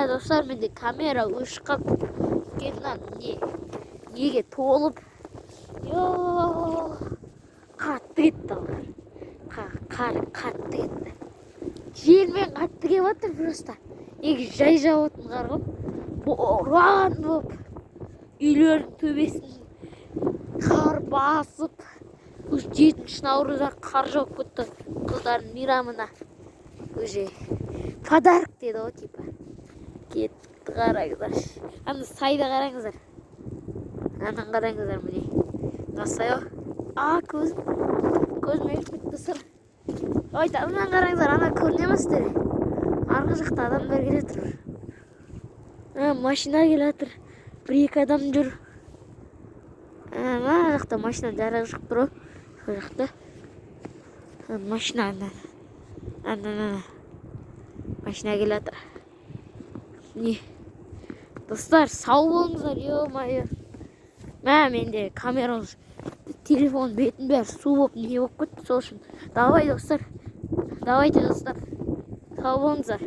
міне достар, менде камера ұшқап кеткен неге толып қатты кетті. Қар қатты кетті. Желмен қатты кеп жатыр просто. Неге жай жауатын қар ғой. Боран болып үйлердің төбесін қар басып, 7 наурызда қар жауып кетті. Қыздардың мейрамына уже подарок деді ғой типа. Кетті, қараңыздар. Ана сайды қараңыздар. Анан қараңыздар міне. Насай ғой. Көзім еліп кетті сыр. Анан қараңыздар, ана көріне ме сіздер? Арғы жақта адамдар келе тұр. Машина келе жатыр. 1-2 адам жүр. Ана жақта машина жарығы шығып тұр ғой. Сол жақта. Машина машина келе жатыр. Не? Достар, сау болыңыздар, ё-майо. Менде камера, телефон бетін бәрі су болып не болып кетті, сол үшін. Давайте достар. Сау болыңыздар.